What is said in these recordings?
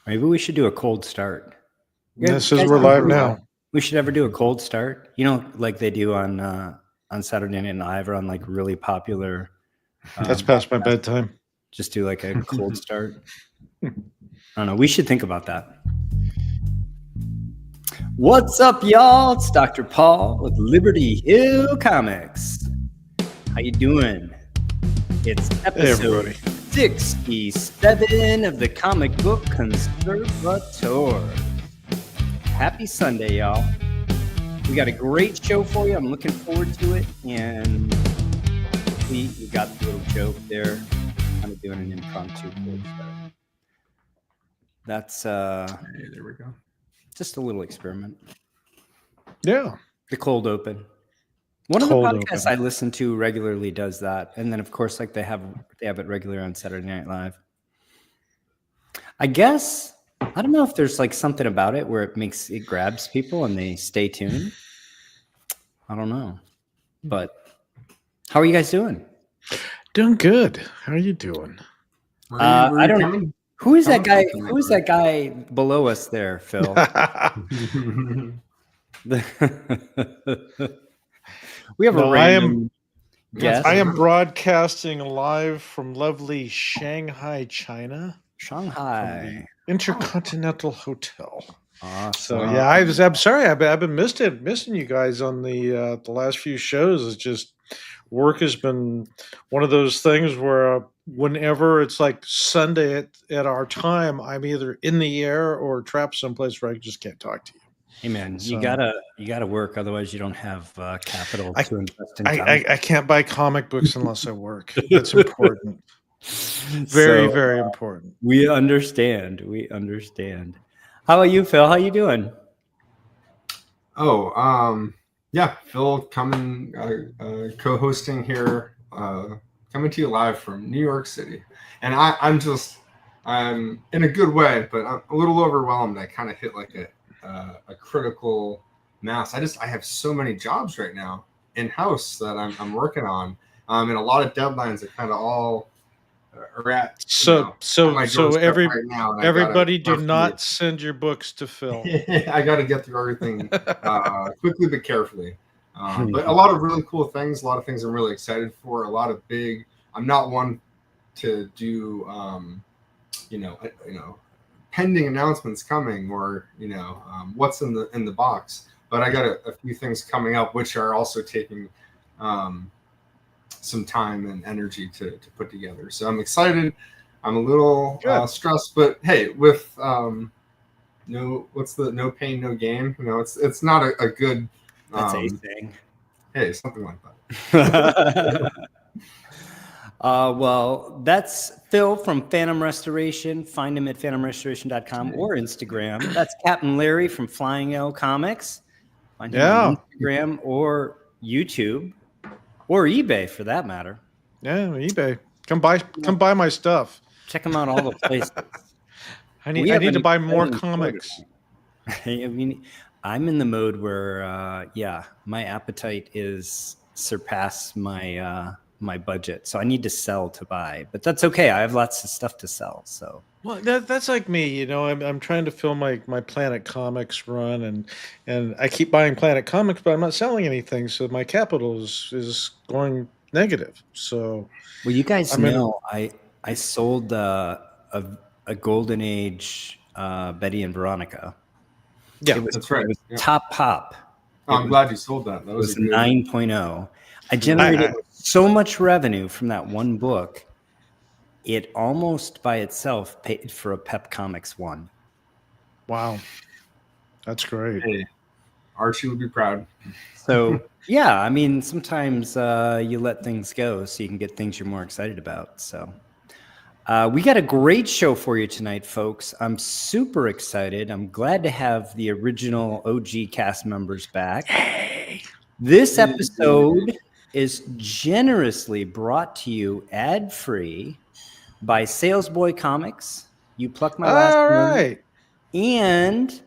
Maybe we should do a cold start. This is we're live now. We should ever do a cold start. You know, like they do on Saturday Night Live or on like really popular. That's past my bedtime. Just do like a cold start. I don't know. We should think about that. What's up, y'all? It's Dr. Paul with Liberty Hill Comics. How you doing? It's episode 67 of the Comic Book Conservator. Happy Sunday, y'all. We got a great show for you. I'm looking forward to it. And we got the little joke there. Kind of doing an impromptu cold start. That's there we go. Just a little experiment. Yeah. The cold open. One of the podcasts I listen to regularly does that. And then of course, like they have it regularly on Saturday Night Live. I guess I don't know if there's like something about it where it grabs people and they stay tuned. I don't know. But how are you guys doing? Doing good. How are you doing? I don't know. Who is that guy? Who is that guy below us there, Phil? We have a random guest. I am broadcasting live from lovely Shanghai, China. Shanghai Intercontinental Hotel. Awesome. So yeah, I'm sorry. I've been missing you guys on the last few shows. It's just work has been one of those things where whenever it's like Sunday at our time, I'm either in the air or trapped someplace where I just can't talk to you. Hey man, so, you gotta work, otherwise you don't have capital to invest in. I can't buy comic books unless I work. That's important. Very important. We understand. How about you, Phil? How you doing? Yeah, Phil coming, co-hosting here, coming to you live from New York City. And I'm in a good way, but I'm a little overwhelmed. I kind of hit like a critical mass. I have so many jobs right now in-house that I'm working on. And a lot of deadlines that kind of all are at. So everybody do not send your books to Phil. I got to get through everything quickly but carefully. But a lot of really cool things, a lot of things I'm really excited for, a lot of big, I'm not one to do, pending announcements coming or, what's in the box. But I got a few things coming up, which are also taking some time and energy to put together. So I'm excited. I'm a little stressed, but hey, with no pain, no gain. It's not a good. That's a thing. Hey, something like that. Well, that's Phil from Phantom Restoration. Find him at phantomrestoration.com or Instagram. That's Captain Larry from Flying L Comics. Find him on Instagram or YouTube or eBay for that matter. Yeah, eBay. Come buy my stuff. Check them out all the places. I need to buy more comics. I mean, I'm in the mode where, my appetite is surpassed my budget, so I need to sell to buy. But that's okay. I have lots of stuff to sell. So well, that's like me. I'm trying to fill my Planet Comics run, and I keep buying Planet Comics, but I'm not selling anything, so my capital is going negative. So well, you guys know I sold a Golden Age Betty and Veronica. Yeah, that's right. It was Top Pop. I'm glad you sold that. That was 9.0. I generated so much revenue from that one book. It almost by itself paid for a Pep Comics 1. Wow. That's great. Hey, Archie would be proud. So, yeah, I mean, sometimes you let things go so you can get things you're more excited about. So we got a great show for you tonight, folks. I'm super excited. I'm glad to have the original OG cast members back. Hey. This episode is generously brought to you ad-free by Salesboy Comics, You Pluck My Last One, and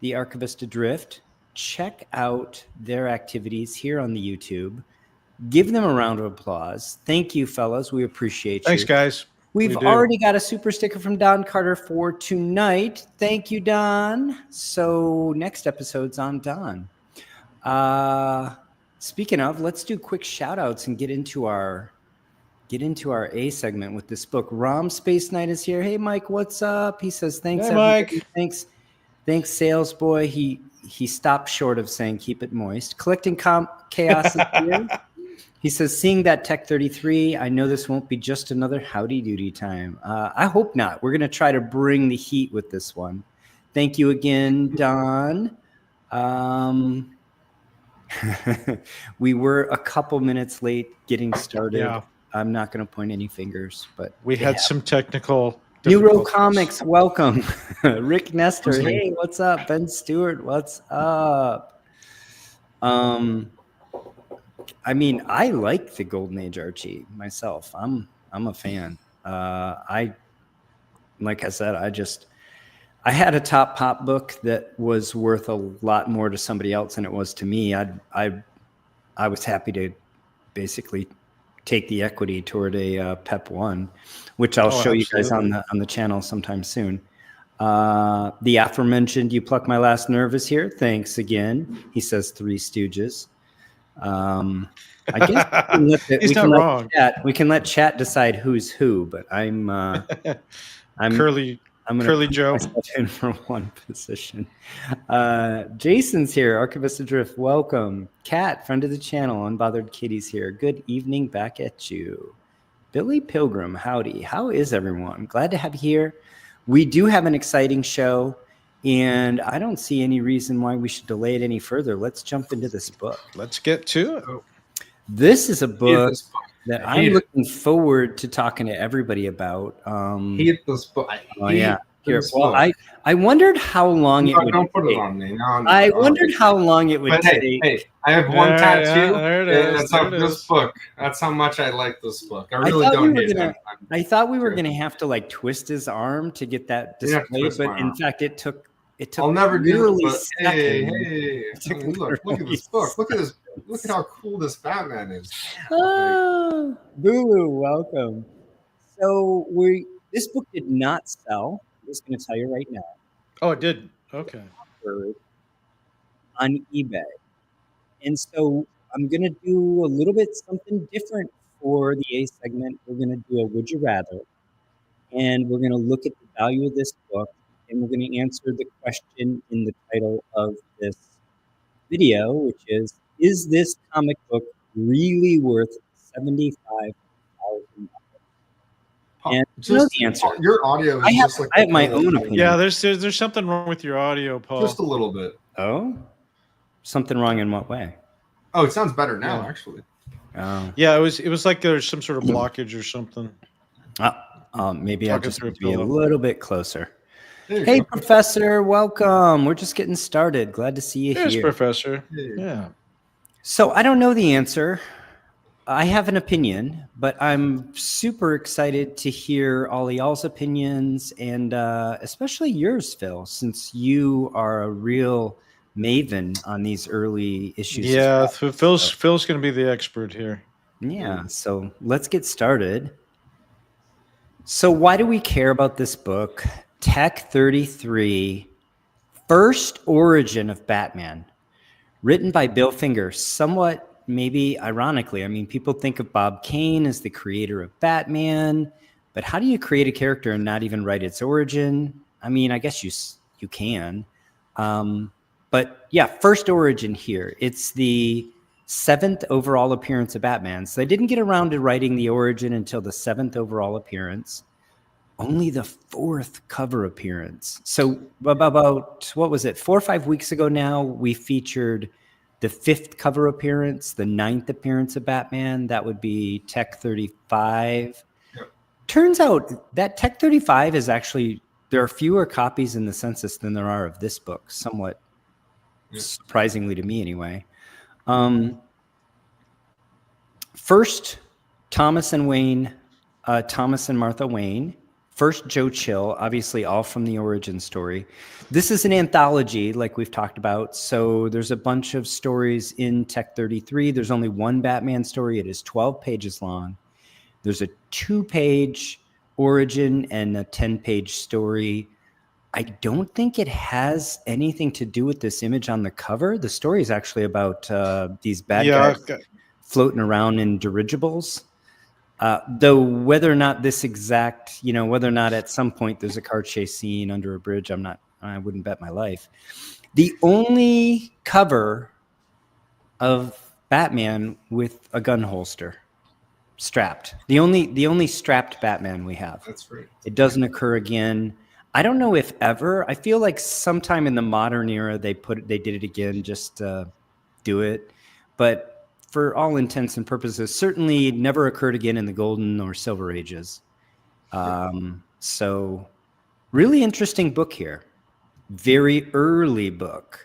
the Archivist Adrift. Check out their activities here on the YouTube. Give them a round of applause. Thank you, fellas. We appreciate you. Thanks, guys. We've We do. already got a super sticker from Don Carter for tonight. Thank you, Don. So next episode's on Don. Speaking of, let's do quick shout outs and get into our A segment with this book. Rom Space Knight is here. Hey, Mike, what's up? He says, thanks, Hey, everybody. Mike. Thanks, sales boy. He stopped short of saying keep it moist. Collecting Chaos is here. He says, seeing that Tech 33, I know this won't be just another howdy doody time. I hope not. We're going to try to bring the heat with this one. Thank you again, Don. We were a couple minutes late getting started. Yeah. I'm not going to point any fingers, but We had some technical Neuro difficulties. Comics, welcome. Rick Nestor, Who's hey, what's up? Ben Stewart, what's up? I mean, I like the Golden Age Archie myself. I'm a fan. Like I said, I had a top pop book that was worth a lot more to somebody else than it was to me. I was happy to basically take the equity toward a Pep One, which I'll show you guys on the channel sometime soon. The aforementioned "You Pluck My Last Nerve" is here. Thanks again. He says Three Stooges. I guess we can let chat decide who's who, but I'm Curly Joe myself in for one position. Jason's here. Archivist Adrift, welcome. Kat, friend of the channel. Unbothered Kitty's here. Good evening back at you. Billy Pilgrim, howdy. How is everyone? Glad to have you here. We do have an exciting show, and I don't see any reason why we should delay it any further. Let's jump into this book. Let's get to it. This is a book that I'm looking forward to talking to everybody about. Hate this book. Yeah. Here, well, I wondered how long it would don't put take. it on me. No, I wondered how long it would but take. Hey, I have one tattoo. there it is, That's of this book. That's how much I like this book. I really thought don't we were hate gonna- it. I thought we were going to have to like twist his arm to get that You have to displayed, twist but my in arm. fact, it took I'll never do literally it. But hey, seconds. hey, look at this book. Look at how cool this Batman is. Oh, Bulu, welcome. So this book did not sell. I'm just going to tell you right now. Oh, it did. Okay. On eBay. And so I'm going to do a little bit something different for the A segment. We're going to do a Would You Rather. And we're going to look at the value of this book. And we're going to answer the question in the title of this video, which is this comic book really worth $75,000? And you know the answer. Your audio is I have, just like I have my own opinion. Yeah, there's something wrong with your audio, Paul. just a little bit. Oh? Something wrong in what way? Oh, it sounds better now, Yeah. actually. Oh. Yeah, it was like there's some sort of blockage or something. Maybe I'll Talking just through a be a pillow. little bit closer. There you Hey, go. Professor, welcome. We're just getting started. Glad to see you There's here. Professor. Hey. Yeah. So I don't know the answer. I have an opinion, but I'm super excited to hear all of y'all's opinions and especially yours, Phil, since you are a real maven on these early issues. as Yeah, well. Phil's going to be the expert here. Yeah, so let's get started. So why do we care about this book? Tech 33, First Origin of Batman, written by Bill Finger, somewhat maybe ironically. I mean, people think of Bob Kane as the creator of Batman, but how do you create a character and not even write its origin? I mean, I guess you can. But yeah, First Origin here. It's the 7th overall appearance of Batman. So they didn't get around to writing the origin until the 7th overall appearance. Only the 4th cover appearance. So about, what was it, 4 or 5 weeks ago now, we featured the 5th cover appearance, the 9th appearance of Batman. That would be Tech 35. Yep. Turns out that Tech 35 is actually, there are fewer copies in the census than there are of this book, somewhat surprisingly to me anyway. First, Thomas and Martha Wayne. First, Joe Chill, obviously all from the origin story. This is an anthology, like we've talked about. So there's a bunch of stories in Tech 33. There's only one Batman story. It is 12 pages long. There's a 2-page origin and a 10-page story. I don't think it has anything to do with this image on the cover. The story is actually about these bad guys floating around in dirigibles. Though whether or not this exact, whether or not at some point there's a car chase scene under a bridge, I wouldn't bet my life. The only cover of Batman with a gun holster strapped. The only strapped Batman we have. That's great. It doesn't occur again. I don't know if ever. I feel like sometime in the modern era they did it again just to do it. But for all intents and purposes, certainly never occurred again in the Golden or Silver Ages. So really interesting book here. Very early book.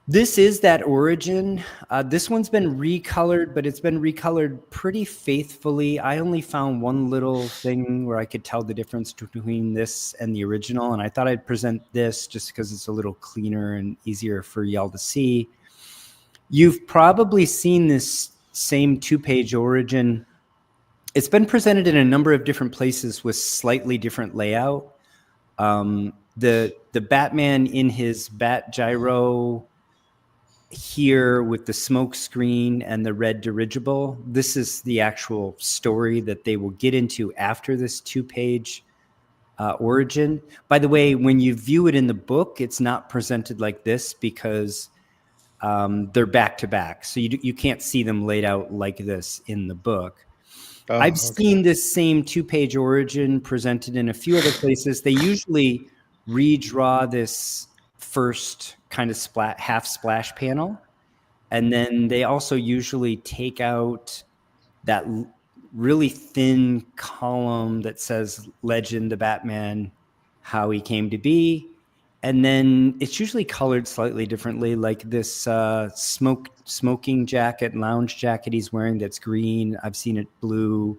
This is that origin. This one's been recolored, but it's been recolored pretty faithfully. I only found one little thing where I could tell the difference between this and the original, and I thought I'd present this just because it's a little cleaner and easier for y'all to see. You've probably seen this same 2-page origin. It's been presented in a number of different places with slightly different layout. The Batman in his Bat Gyro here with the smoke screen and the red dirigible. This is the actual story that they will get into after this 2-page origin. By the way, when you view it in the book, it's not presented like this because they're back to back. So you can't see them laid out like this in the book. I've seen this same 2-page origin presented in a few other places. They usually redraw this first kind of half splash panel, and then they also usually take out that really thin column that says Legend of Batman, how he came to be, and then it's usually colored slightly differently, like this smoking jacket, lounge jacket he's wearing that's green. I've seen it blue.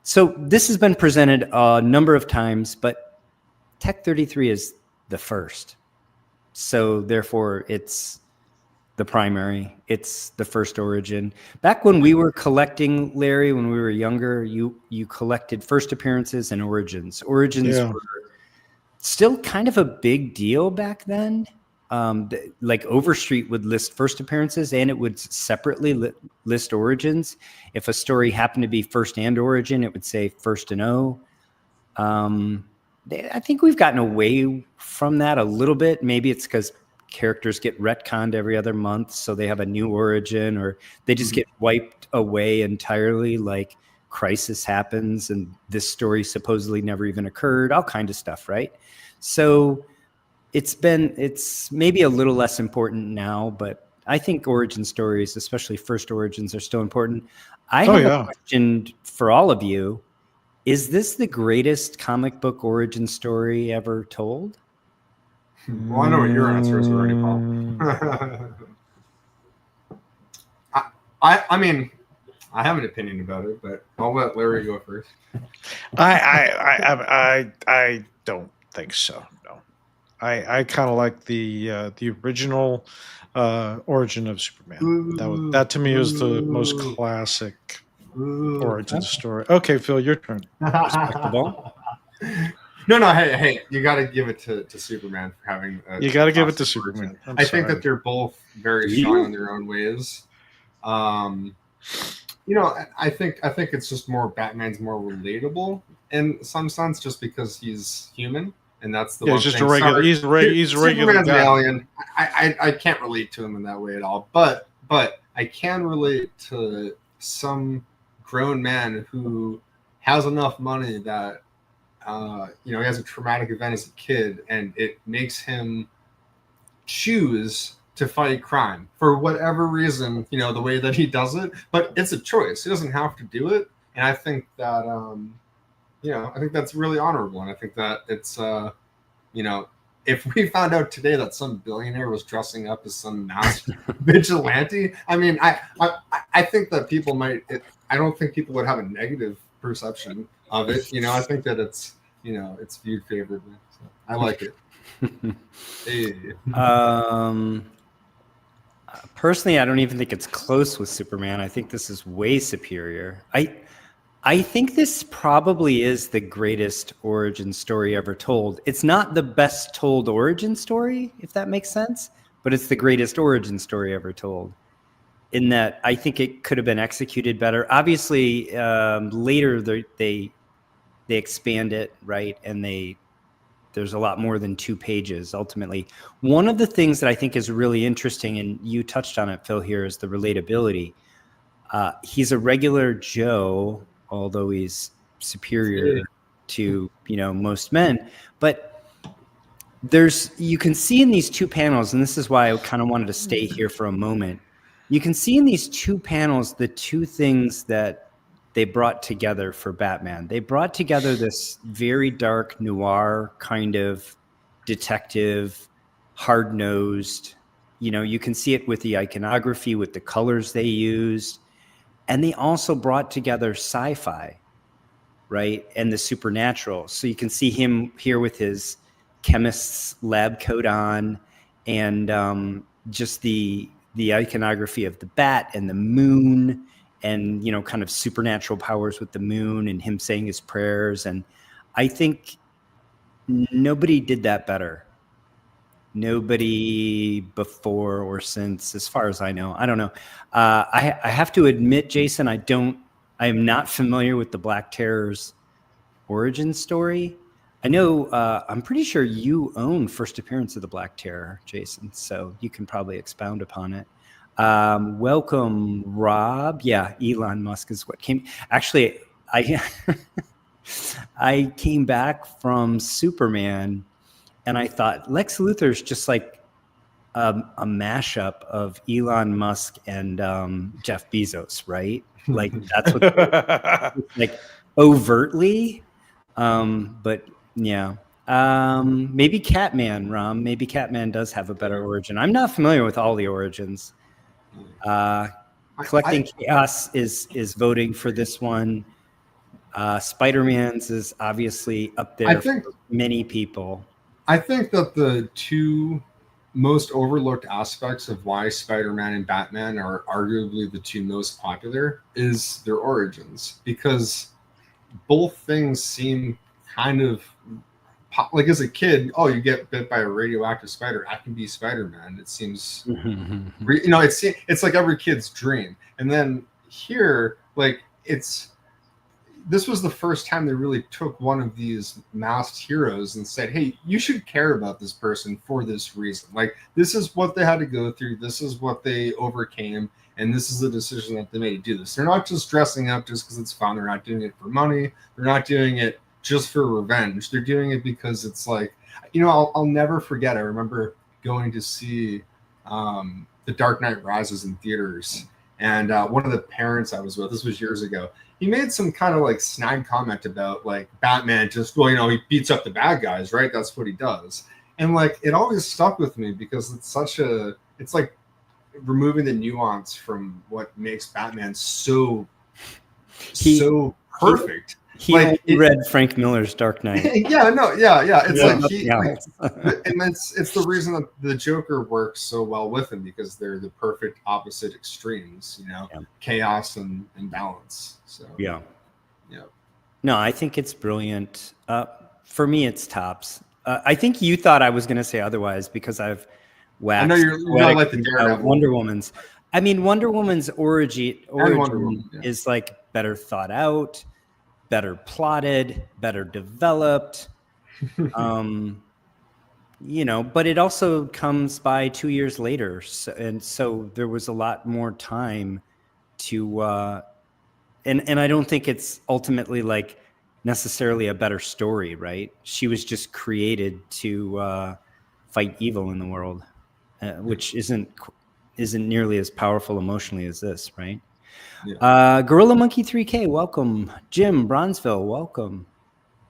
So this has been presented a number of times, but Tech 33 is the first. So therefore, it's the primary. It's the first origin. Back when we were collecting, Larry, when we were younger, you collected first appearances and origins. Origins were still kind of a big deal back then. Like Overstreet would list first appearances, and it would separately list origins. If a story happened to be first and origin, it would say first and O. I think we've gotten away from that a little bit. Maybe it's because characters get retconned every other month, so they have a new origin, or they just get wiped away entirely, like Crisis happens and this story supposedly never even occurred, all kind of stuff, right? So it's maybe a little less important now, but I think origin stories, especially first origins, are still important. I have a question for all of you. Is this the greatest comic book origin story ever told? Well, I know what your answer is already, Paul. I mean, I have an opinion about it, but I'll let Larry go first. I don't think so. No, I kind of like the original origin of Superman. That to me is the most classic origin story. Okay, Phil, your turn. Respectable. No, hey, you got to give it to Superman for having. You got to give it to Superman. I think that they're both very strong in their own ways. I think it's just Batman's more relatable in some sense, just because he's human, and that's the one just thing. A regular. He's a regular Superman's guy. An alien. I can't relate to him in that way at all, but I can relate to some grown man who has enough money that he has a traumatic event as a kid, and it makes him choose to fight crime for whatever reason, the way that he does it. But it's a choice. He doesn't have to do it. And I think that, I think that's really honorable. And I think that it's, if we found out today that some billionaire was dressing up as some masked vigilante, I mean, I think that people might, I don't think people would have a negative perception of it. I think that it's, it's viewed favorably. So I like it. Hey. Personally, I don't even think it's close with Superman. I think this is way superior. I think this probably is the greatest origin story ever told. It's not the best told origin story, if that makes sense, but it's the greatest origin story ever told. In that, I think it could have been executed better. Obviously, later they expand it, right, and there's a lot more than 2 pages. Ultimately, one of the things that I think is really interesting, and you touched on it, Phil, here, is the relatability. He's a regular Joe, although he's superior to most men, but you can see in these 2 panels, and this is why I kind of wanted to stay here for a moment. You can see in these 2 panels the 2 things that they brought together for Batman. They brought together this very dark noir kind of detective, hard-nosed. You can see it with the iconography, with the colors they used. And they also brought together sci-fi, right, and the supernatural. So you can see him here with his chemist's lab coat on, and just the iconography of the bat and the moon, and kind of supernatural powers with the moon, and him saying his prayers. And I think nobody did that better. Nobody before or since, as far as I know. I don't know. I have to admit, Jason, I am not familiar with the Black Terror's origin story. I know, I'm pretty sure you own first appearance of the Black Terror, Jason, so you can probably expound upon it. Welcome, Rob. Yeah, Elon Musk is what came. Actually, I came back from Superman, and I thought Lex Luthor's just like a mashup of Elon Musk and Jeff Bezos, right? Like that's what like overtly. But yeah, maybe Catman, Ram. Maybe Catman does have a better origin. I'm not familiar with all the origins. Collecting Chaos is voting for this one. Spider-Man's is obviously up there for many people. I think that the 2 most overlooked aspects of why Spider-Man and Batman are arguably the 2 most popular is their origins, because both things seem kind of like, as a kid, you get bit by a radioactive spider, I can be Spider-Man. It seems, it's like every kid's dream. And then here, like, this was the first time they really took one of these masked heroes and said, hey, you should care about this person for this reason. Like, this is what they had to go through. This is what they overcame. And this is the decision that they made to do this. They're not just dressing up just because it's fun. They're not doing it for money. They're not doing it just for revenge. They're doing it because it's like, I'll never forget. I remember going to see The Dark Knight Rises in theaters. And one of the parents I was with, this was years ago, he made some kind of like snide comment about like Batman just, he beats up the bad guys, right? That's what he does. And like, it always stuck with me because it's like removing the nuance from what makes Batman so perfect. He read Frank Miller's Dark Knight. It's and it's the reason that the Joker works so well with him, because they're the perfect opposite extremes, chaos and balance. So yeah. No, I think it's brilliant. For me, it's tops. I think you thought I was going to say otherwise because I've waxed. I know you're like the Daredevil. Wonder Woman's. I mean, Wonder Woman's origin is like better thought out, better plotted, better developed, but it also comes by 2 years later. So there was a lot more time to, and I don't think it's ultimately like necessarily a better story, right? She was just created to fight evil in the world, which isn't nearly as powerful emotionally as this, right? Yeah. Gorilla Monkey 3K, welcome. Jim Bronzeville, welcome.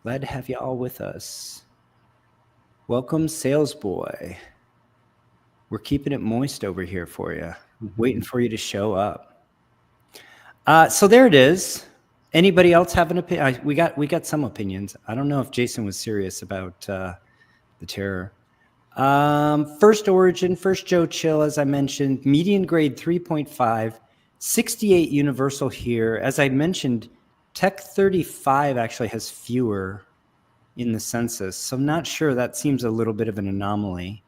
Glad to have you all with us. Welcome, Sales Boy. We're keeping it moist over here for you, waiting for you to show up. So there it is. Anybody else have an opinion? We got some opinions. I don't know if Jason was serious about the terror. First origin, first Joe Chill, as I mentioned, median grade 3.5. 68 Universal here. As I mentioned, Tech 35 actually has fewer in the census, so I'm not sure. That seems a little bit of an anomaly.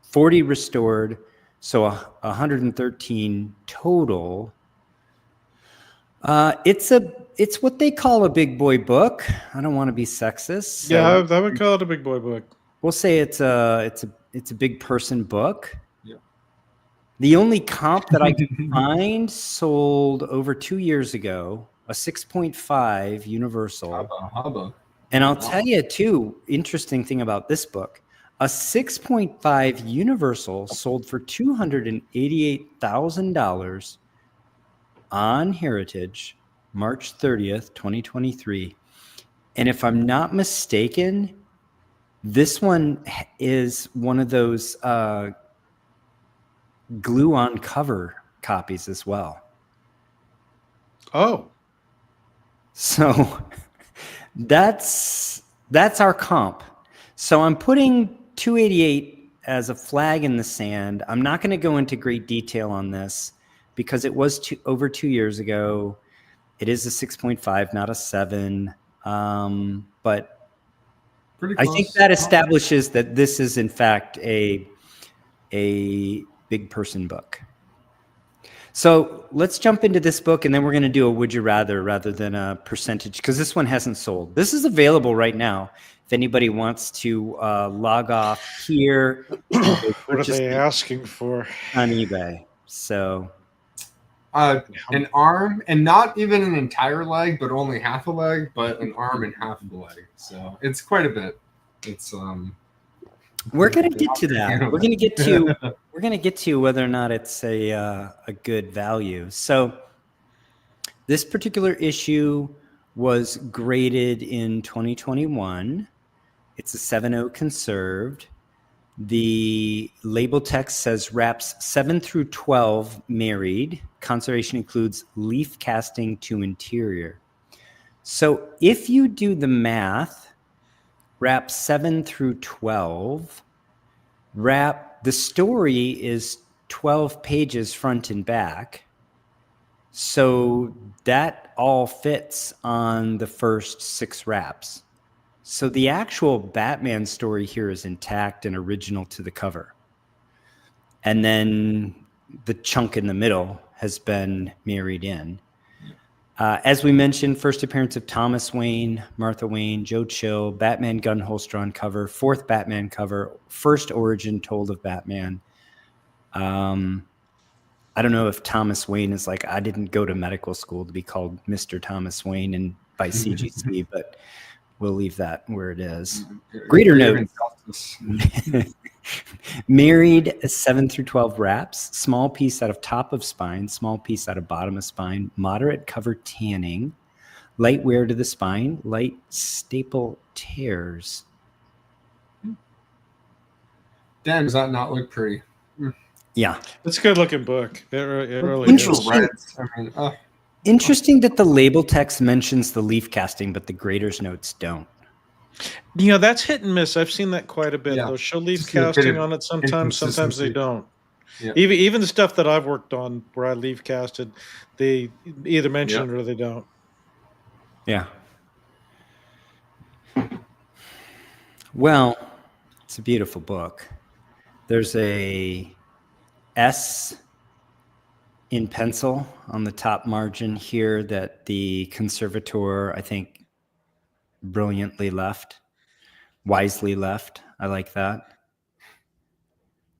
40 restored, so 113 total. It's what they call a big boy book. I don't want to be sexist. So Yeah, I would call it a big boy book. we'll say it's a big person book. Yeah. The only comp that I could find sold over 2 years ago, a 6.5 Universal. Hubba. And I'll tell you too, interesting thing about this book, a 6.5 Universal sold for $288,000 on Heritage, March 30th, 2023. And if I'm not mistaken, this one is one of those glue on cover copies as well. Oh, So that's our comp. So I'm putting 288 as a flag in the sand. I'm not going to go into great detail on this because it was over 2 years ago. It is a 6.5, not a 7. But Pretty I close. think that establishes that this is in fact a big person book. So let's jump into this book, and then we're going to do a would you rather than a percentage, because this one hasn't sold. This is available right now. If anybody wants to log off here, what are purchase they it asking for? on eBay. So An arm, and not even an entire leg, but only half a leg, but an arm and half of the leg. So it's quite a bit. It's we're going to get to that. We're going to get to whether or not it's a good value. So this particular issue was graded in 2021. It's a 7.0 conserved. The label text says wraps 7 through 12 married. Conservation includes leaf casting to interior. So if you do the math, wrap 7 through 12, the story is 12 pages front and back. So that all fits on the first 6 wraps. So the actual Batman story here is intact and original to the cover. And then the chunk in the middle has been married in. As we mentioned, first appearance of Thomas Wayne, Martha Wayne, Joe Chill, Batman gun holster on cover, 4th Batman cover, first origin told of Batman. I don't know if Thomas Wayne is like, I didn't go to medical school to be called Mr. Thomas Wayne and by CGC, but we'll leave that where it is. Greater note. Married 7 through 12 wraps, small piece out of top of spine, small piece out of bottom of spine, moderate cover tanning, light wear to the spine, light staple tears. Dan, does that not look pretty? Yeah. It's a good looking book. It really Interesting. is. I mean, Interesting that the label text mentions the leaf casting, but the grader's notes don't. You know, that's hit and miss. I've seen that quite a bit. Yeah. They'll show leaf Just a bit casting of on it sometimes they inconsistency. don't. Yeah. Even the stuff that I've worked on where I leaf casted, they either mention it or they don't. Yeah. Well, it's a beautiful book. There's a S in pencil on the top margin here that the conservator, I think, brilliantly left, wisely left. I like that.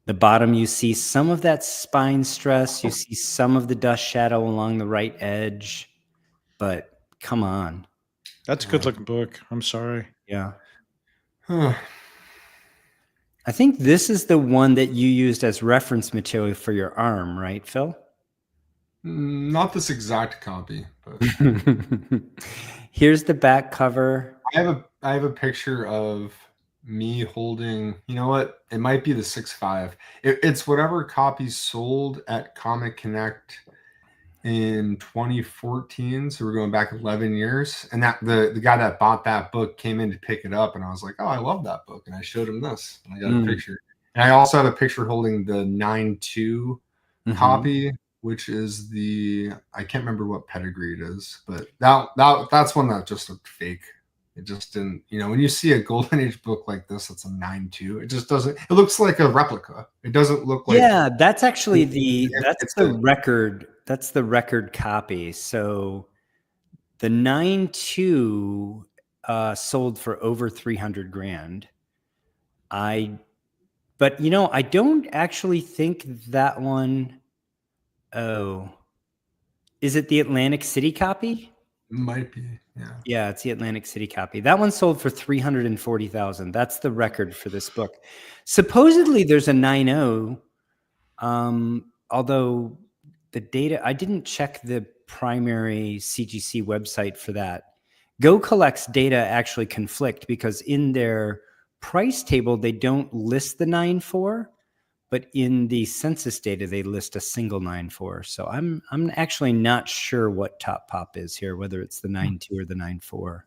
The bottom, you see some of that spine stress. You see some of the dust shadow along the right edge, but come on. That's a good looking book. I'm sorry. Yeah. huh. I think this is the one that you used as reference material for your arm, right, Phil? Not this exact copy, but Here's the back cover. I have a picture of me holding. You know what? It might be the 6.5. It's whatever copy sold at Comic Connect in 2014. So we're going back 11 years. And that the guy that bought that book came in to pick it up, and I was like, "Oh, I love that book," and I showed him this, and I got a picture. And I also have a picture holding the 9.2 copy which is I can't remember what pedigree it is, but that's one that just looked fake. It just didn't, when you see a Golden Age book like this, it's a 9.2. It just doesn't. It looks like a replica. It doesn't look like. Yeah, that's actually it's the record. That's the record copy. So the 9.2 sold for over 300 grand. But I don't actually think that one. Oh, is it the Atlantic City copy? Might be, yeah. Yeah, it's the Atlantic City copy. That one sold for 340,000. That's the record for this book. Supposedly, there's a 9.0. Although the data, I didn't check the primary CGC website for that. Go Collect's data actually conflict because in their price table they don't list the 9.4. But in the census data, they list a single 9.4. So I'm actually not sure what Top Pop is here, whether it's the 9.2 or the 9.4.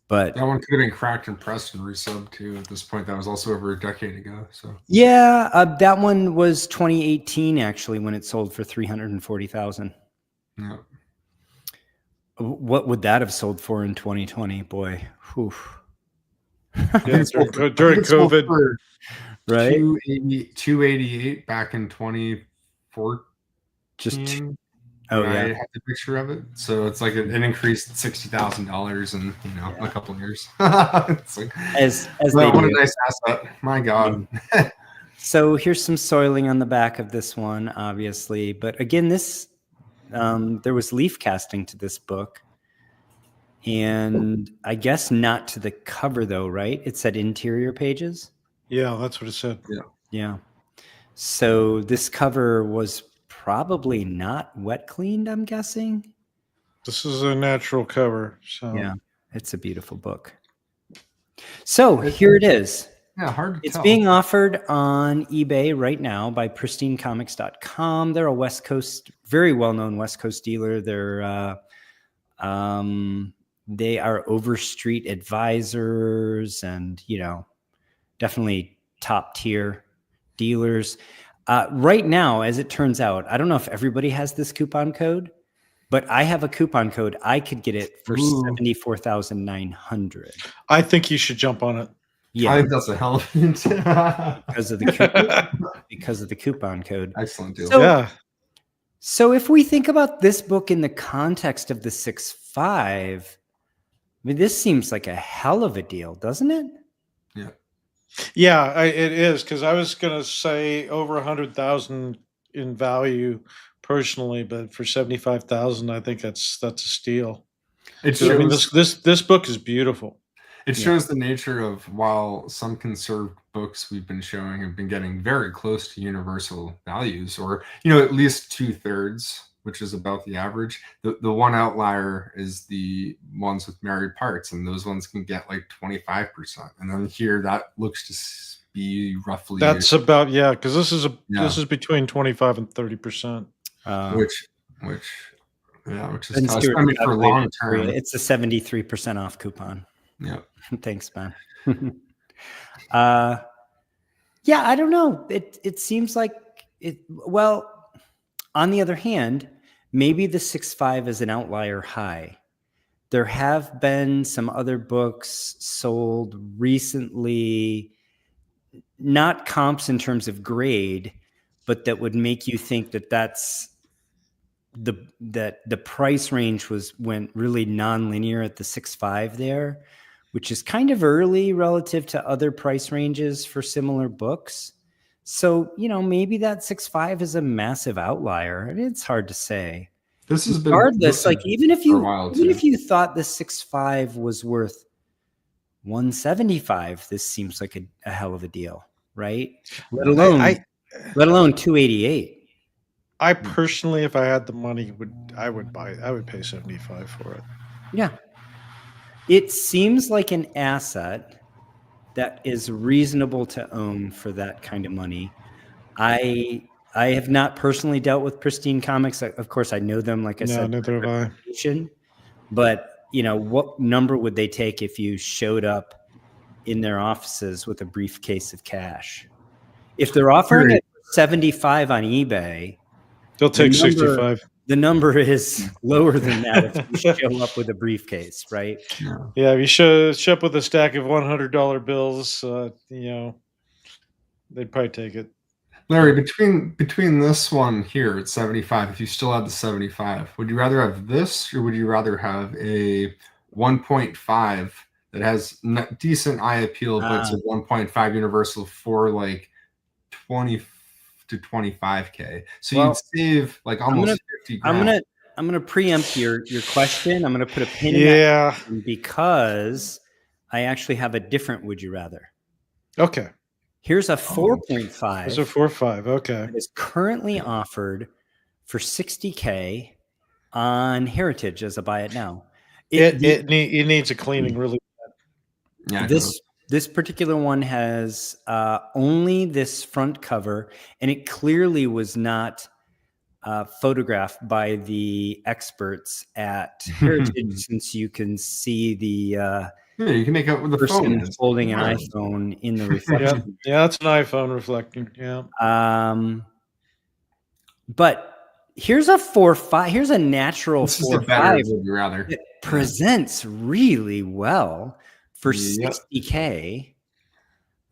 But that one could have been cracked and pressed and resubbed too. At this point, that was also over a decade ago. So yeah, that one was 2018 actually when it sold for 340,000. Yeah. What would that have sold for in 2020? Boy, whew. Yeah, during COVID. Right, 288 back in 2014. just I had the picture of it, so it's like it increased $60,000 in a couple of years. It's like as what a nice asset, my God. So here's some soiling on the back of this one, obviously, but again, this there was leaf casting to this book, and I guess not to the cover though, right? It said interior pages. Yeah, that's what it said. Yeah. So this cover was probably not wet cleaned, I'm guessing. This is a natural cover. So yeah, it's a beautiful book. So here it is. Yeah, hard to It's tell. being offered on eBay right now by pristinecomics.com. They're a West Coast, very well-known West Coast dealer. They are Overstreet advisors and, definitely top tier dealers. Right now, as it turns out, I don't know if everybody has this coupon code, but I have a coupon code. I could get it for $74,900. I think you should jump on it. Yeah, I think that's a hell of a because of the coupon code. Excellent deal. So if we think about this book in the context of the 6.5, I mean, this seems like a hell of a deal, doesn't it? Yeah. Yeah, it is, because I was going to say over 100,000 in value personally, but for 75,000, I think that's a steal. It shows, this book is beautiful. It shows the nature of, while some conserved books we've been showing have been getting very close to universal values, or at least 2/3, which is about the average. The one outlier is the ones with married parts, and those ones can get like 25%. And then here that looks to be roughly about because this is between 25 and 30%. Which is tough. I mean, for long term, it's a 73% off coupon. Yeah. Thanks, man. I don't know. It seems like it. Well, on the other hand, maybe the 6.5 is an outlier high. There have been some other books sold recently, not comps in terms of grade, but that would make you think that that's that the price range went really non-linear at the 6.5 there, which is kind of early relative to other price ranges for similar books. So, maybe that 6.5 is a massive outlier. I mean, it's hard to say. This has regardless, like even if you thought the 6.5 was worth 175, this seems like a hell of a deal, right? Let alone 288. I personally, if I had the money, I would pay 75 for it. Yeah. It seems like an asset that is reasonable to own for that kind of money. I have not personally dealt with Pristine Comics. Of course, I know them, like I said. Neither have I. But, what number would they take if you showed up in their offices with a briefcase of cash? If they're offering it 75 on eBay, They'll take The number- 65. The number is lower than that if you show up with a briefcase, right? Yeah, if you show up with a stack of $100 bills, they'd probably take it. Larry, between this one here at 75, if you still have the 75, would you rather have this or would you rather have a 1.5 that has decent eye appeal, but it's a 1.5 universal for like 20 to 25K? So Well, you'd save like almost 50 grand. I'm gonna preempt your question. I'm gonna put a pin in Yeah. that question because I actually have a different would you rather. Okay. Here's a 4.5. It's a 4.5. Okay. That is currently offered for 60K on Heritage as a buy it now. It needs a cleaning really. Yeah, This particular one has only this front cover, and it clearly was not photographed by the experts at Heritage, since you can see the yeah, you can make out with the person phone. holding an iPhone in the reflection. Yeah, that's an iPhone reflecting. Yeah. But here's a 4.5. Here's a natural This is the 4.5 better would you rather. that presents really well for Yep. 60K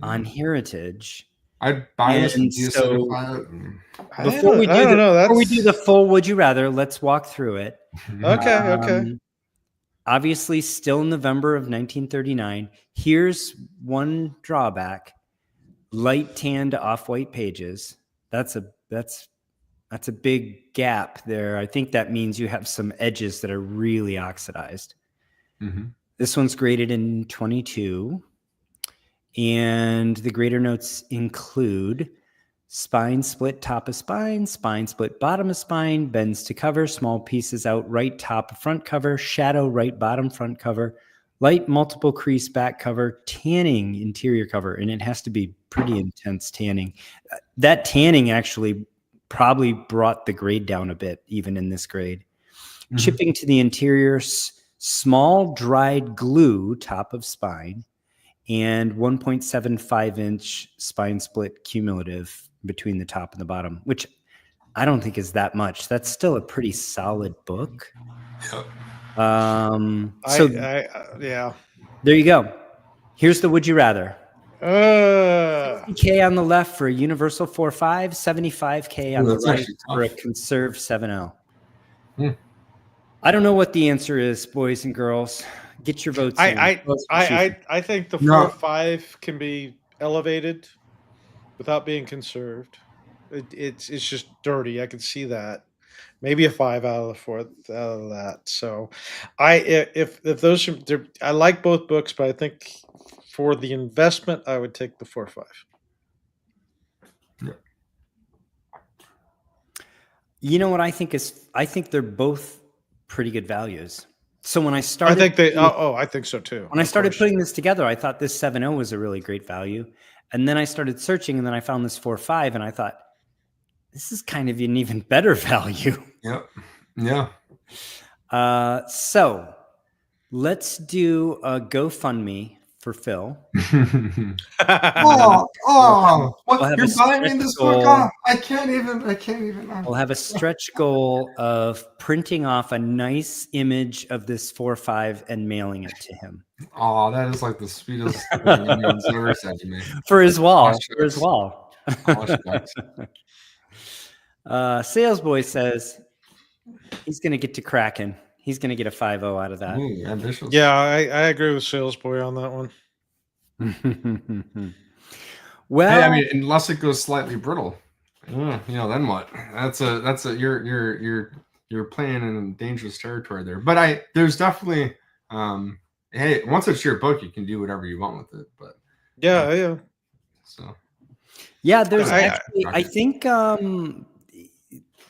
on Heritage. I'd buy this and And so- decertify it. Before we do the full would you rather, let's walk through it. Okay. Obviously, still November of 1939. Here's one drawback: light tan to off-white pages. That's a big gap there. I think that means you have some edges that are really oxidized. Mhm. This one's graded in 22, and the grader notes include spine split top of spine split bottom of spine, bends to cover, small pieces out right top of front cover, shadow right bottom front cover, light multiple crease back cover, tanning interior cover, and it has to be pretty intense tanning. That tanning actually probably brought the grade down a bit, even in this grade. Mhm. Chipping to the interior, small dried glue top of spine, and 1.75 inch spine split cumulative between the top and the bottom, which I don't think is that much. That's still a pretty solid book. Yep. Yeah. There you go. Here's the would you rather. 60K 60K on the left for a universal 4.5, 75K on Ooh, the that's right actually for a tough. conserve 7.0. Hmm. I don't know what the answer is, boys and girls. Get your votes in. I think the No. 4.5 can be elevated without being conserved. It's just dirty. I can see that. Maybe a 5 out of the 4 out of that. So, if those are, I like both books, but I think for the investment, I would take the 4.5. You know what I think is? I think they're both pretty good values. So when I I started, think they. I think so too. when I of started course. putting this together, I thought this 7.0 was a really great value, and then I started searching, and then I found this 4.5, and I thought this is kind of an even better value. Yep. Yeah. So let's do a GoFundMe for Phil. What? We'll have You're a buying me stretch this book? goal. Oh, I can't even. We'll have a stretch goal of printing off a nice image of this 4.5 and mailing it to him Oh, that is like the sweetest thing anyone's ever said to me. for his wall. Oh, For his wall. Oh, shucks. Sales Boy says he's going to get to Kraken. He's going to get a 5.0 out of that. Ooh, ambitious. Yeah, I agree with Salesboy on that one. Well, Hey, I mean, unless it goes slightly brittle, then what? That's a you're playing in dangerous territory there. But there's definitely hey, once it's your book, you can do whatever you want with it. But Yeah. so yeah, there's I- actually, I think,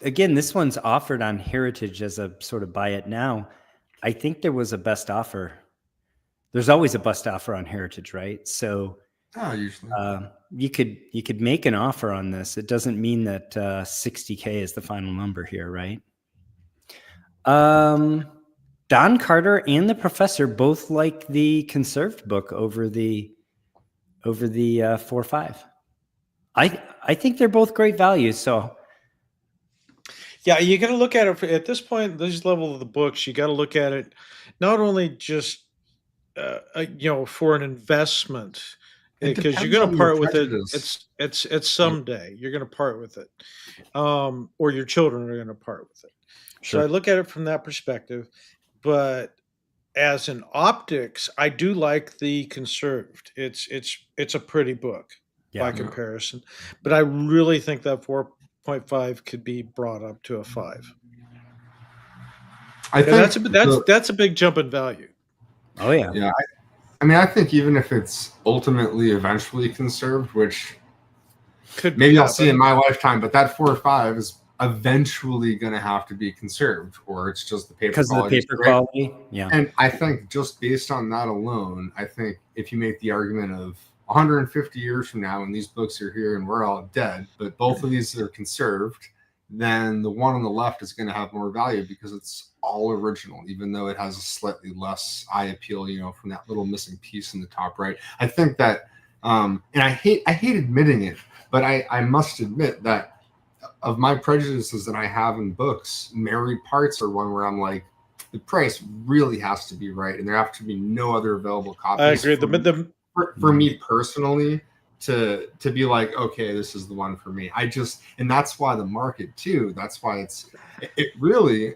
again, this one's offered on Heritage as a sort of buy it now. I think there was a best offer. There's always a best offer on Heritage, right? So usually. you could make an offer on this. It doesn't mean that 60K is the final number here, right? Don Carter and the professor both like the conserved book over the 4.5. I think they're both great values. So Yeah, you got to look at it at this point, this level of the books. You got to look at it not only just for an investment, It because you're depends going to on your part with it. prejudice. It's Yeah. someday you're going to part with it, or your children are going to part with it. So I Sure. look at it from that perspective. But as an optics, I do like the conserved. It's a pretty book by Yeah. comparison, but I really think that 4.5 could be brought up to a 5. I And think that's a big jump in value. Oh yeah. yeah. I mean, I think even if it's ultimately eventually conserved, which Could maybe I'll happen. see in my lifetime, but that 4 or 5 is eventually going to have to be conserved, or it's just the paper Because of the quality is paper great. quality. Yeah. And I think just based on that alone, I think if you make the argument of 150 years from now, when these books are here and we're all dead, but both of these are conserved, then the one on the left is going to have more value because it's all original, even though it has a slightly less eye appeal, from that little missing piece in the top right. I think that, and I hate admitting it, but I must admit that of my prejudices that I have in books, Married Parts are one where I'm like, the price really has to be right, and there have to be no other available copies. I agree. For me personally, to be like, okay, this is the one for me. And that's why the market too. That's why it really,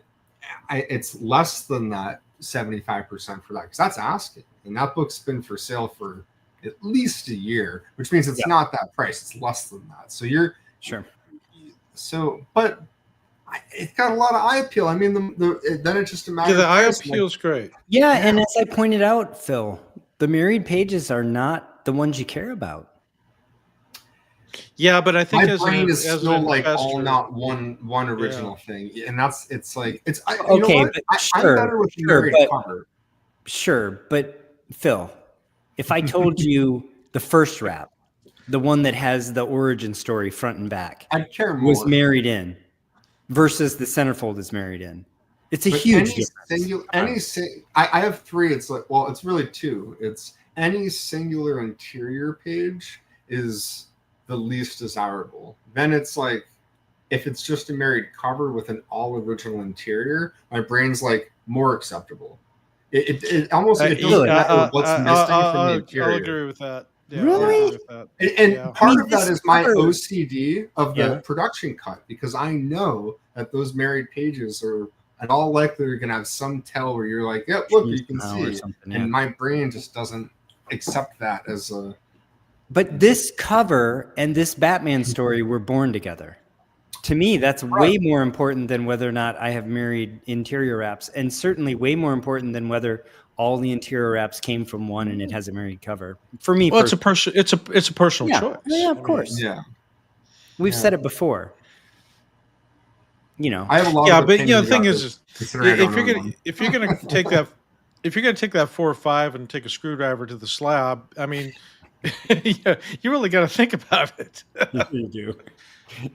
it's less than that 75% for that, because that's asking, and that book's been for sale for at least a year, which means it's not that price. It's less than that. So you're Sure. but it's got a lot of eye appeal. I mean, then it's just a matter. Yeah, the of eye price. appeal is great. Yeah, and as I pointed out, Phil, the married pages are not the ones you care about. Yeah, but I think My brain is as still an like investor, all not one original thing, and it's like it's. You Okay, know what? but I'm better with the married cover. Sure, but Phil, if I told you the first wrap, the one that has the origin story front and back, I'd care more. was married in, versus the centerfold is married in. It's a huge difference. I have 3. It's like, well, it's really 2. It's any singular interior page is the least desirable. Then it's like, if it's just a married cover with an all original interior, my brain's like more acceptable. It almost it doesn't matter what's missing from the interior. I'll agree with that. Yeah, Really? I'll agree with that. And part of that is my cover- OCD of the production cut, because I know that those married pages are in all likelihood going to have some tell where you're like, yep, look, you can see. And my brain just doesn't accept that as a. But this cover and this Batman story were born together. To me, that's way more important than whether or not I have married interior wraps, and certainly way more important than whether all the interior wraps came from one and it has a married cover. For me, well, it's a personal choice. Yeah, of course. Yeah, we've said it before. I have a lot. Yeah, of but the thing is, is, if you're gonna take that 4 or 5 and take a screwdriver to the slab, I mean, yeah, you really got to think about it. You do.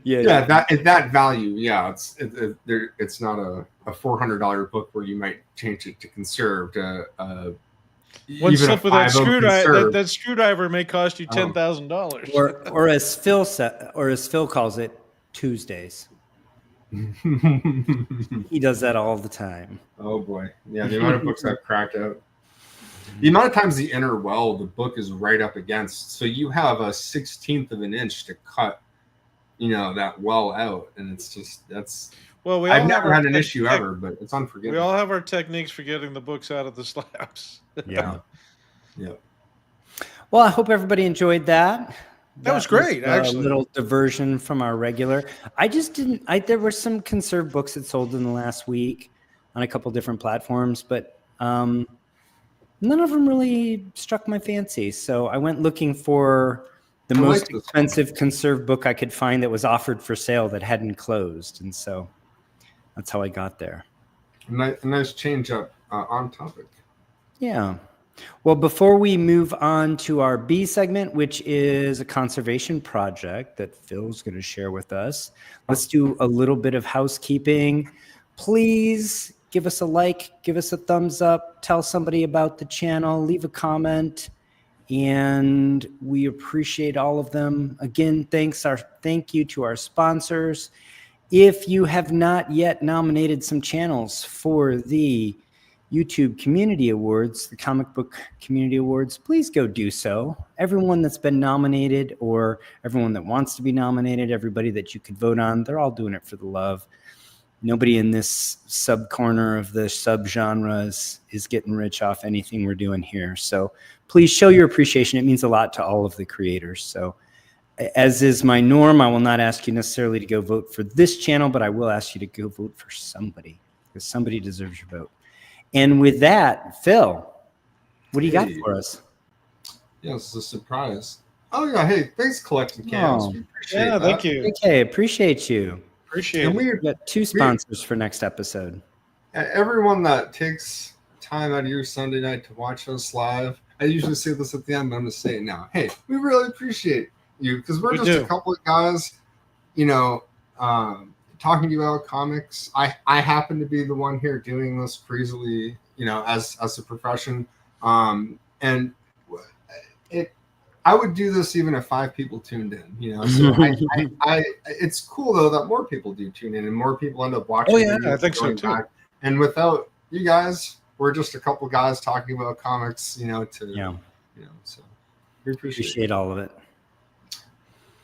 Yeah. That value. Yeah, it's not a $400 book where you might change it to conserved. One slip with that screwdriver. That screwdriver may cost you $10,000. Or as Phil said, or as Phil calls it, Tuesdays. He does that all the time. Oh boy, yeah. The amount of books I've cracked out. The amount of times the inner well the book is right up against, so you have a 1/16 of an inch to cut, that well out, and it's just Well, I've never had an issue ever, but it's unforgivable. We all have our techniques for getting the books out of the slabs. Yeah. Yeah. Well, I hope everybody enjoyed that. That was great, actually. A little diversion from our regular. I just didn't. There were some conserved books that sold in the last week on a couple different platforms, but none of them really struck my fancy. So I went looking for the most expensive conserved book I could find that was offered for sale that hadn't closed, and so that's how I got there. A nice change up on topic. Yeah. Well, before we move on to our B segment, which is a conservation project that Phil's going to share with us, let's do a little bit of housekeeping. Please give us a like, give us a thumbs up, tell somebody about the channel, leave a comment, and we appreciate all of them. Again, thank you to our sponsors. If you have not yet nominated some channels for the YouTube Community Awards, the Comic Book Community Awards, please go do so. Everyone that's been nominated or everyone that wants to be nominated, everybody that you could vote on, they're all doing it for the love. Nobody in this sub corner of the subgenres is getting rich off anything we're doing here. So please show your appreciation. It means a lot to all of the creators. So as is my norm, I will not ask you necessarily to go vote for this channel, but I will ask you to go vote for somebody because somebody deserves your vote. And with that, Phil, what do you got for us? Yeah, it's a surprise. Oh, yeah. Hey, thanks, Collecting Chaos. Oh. We appreciate Yeah, that. thank you. Okay, appreciate you. Appreciate And it. We got 2 sponsors for next episode. everyone that takes time out of your Sunday night to watch us live, I usually say this at the end, but I'm going to say it now. Hey, we really appreciate you because we're We just do. a couple of guys, talking to you about comics. I happen to be the one here doing this crazily, as a profession. And I would do this even if 5 people tuned in, so it's cool though that more people do tune in and more people end up watching. Oh, yeah, videos I think so going too. back. And without you guys, we're just a couple guys talking about comics, so we appreciate it. All of it.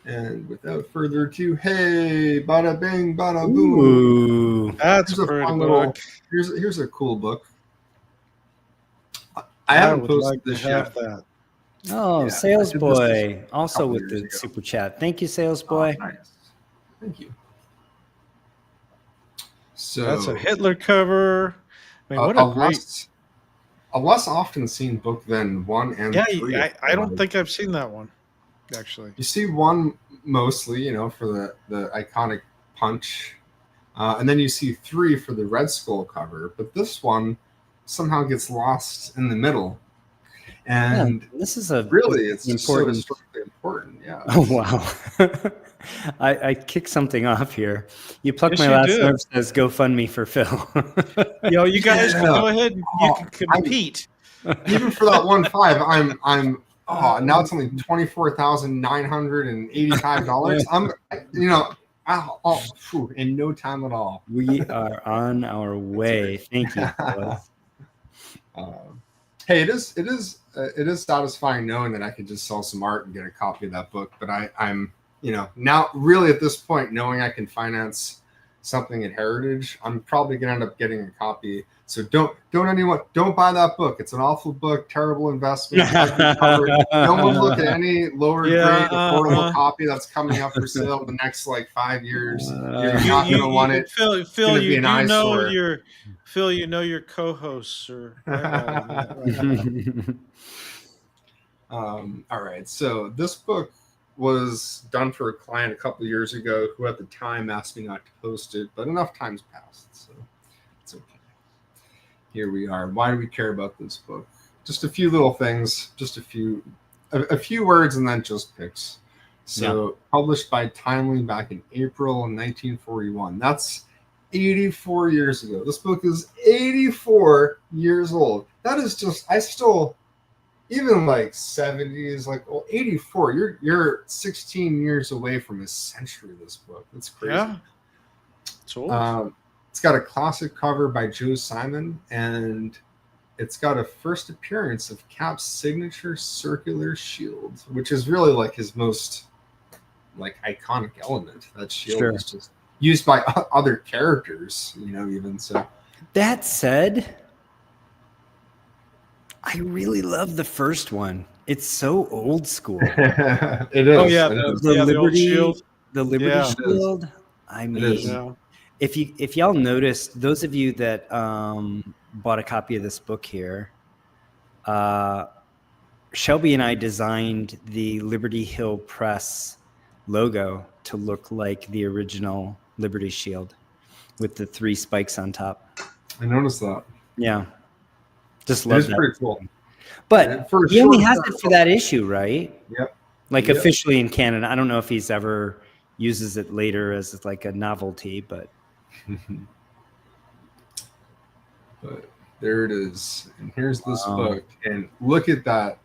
And without further ado, hey, bada bing, bada boom. Ooh. That's Here's a a pretty fun little- book. Here's a cool book. I haven't would posted like to this have yet. that. Oh, Yeah, Sales I did this Boy, also couple with years the ago. super chat. Thank you, Sales Oh, Boy. nice. Thank you. So That's a Hitler cover. I mean, what a a great. less often seen book than 1 and Yeah, 3. I don't think I've seen that one, actually. You see 1 mostly, for the iconic punch, and then you see 3 for the Red Skull cover. But this one somehow gets lost in the middle, and This is a really, it's just so important. historically important. Yeah. Oh wow! I kicked something off here. You plucked Yes, my you last did. nerve. Says GoFundMe for Phil. You guys can Yeah. go ahead and you can compete. Even for that 1.5, I'm. Oh, now it's only $24,985. In no time at all. We are on our way. Thank you. fellas. Hey, it is satisfying knowing that I could just sell some art and get a copy of that book. But I'm now really at this point, knowing I can finance something at Heritage, I'm probably gonna end up getting a copy. So don't buy that book. It's an awful book, terrible investment. ugly cover. No one look at any lower grade affordable copy that's coming up for sale the next 5 years. You're not gonna want it. Phil, gonna be you an do know eyesore. your co-hosts are. All right. So this book was done for a client a couple of years ago who at the time asked me not to post it, but enough time's passed, so it's okay. Here we are. Why do we care about this book? Just a few little things, just a few words, and then just pics. So published by Timely back in April 1941. That's 84 years ago. This book is 84 years old. That is just, I still, even 70s, 84, you're 16 years away from a century of this book. That's crazy. Yeah. It's old. It's got a classic cover by Joe Simon, and it's got a first appearance of Cap's signature circular shield, which is really his most iconic element. That shield is just used by other characters, even so. That said, I really love the first one. It's so old school. It is. Oh yeah, It is. The old Liberty, shield. the Liberty Yeah. Shield. I is. mean, Yeah. if y'all noticed, those of you that bought a copy of this book here, Shelby and I designed the Liberty Hill Press logo to look like the original Liberty Shield with the 3 spikes on top. I noticed that. Yeah. Just It love is that. pretty cool. But For a he only short has term- it for that issue, right? Yep. Like Yep. officially in Canada. I don't know if he's ever uses it later as like a novelty, but But there it is. And here's this Wow. book. And look at that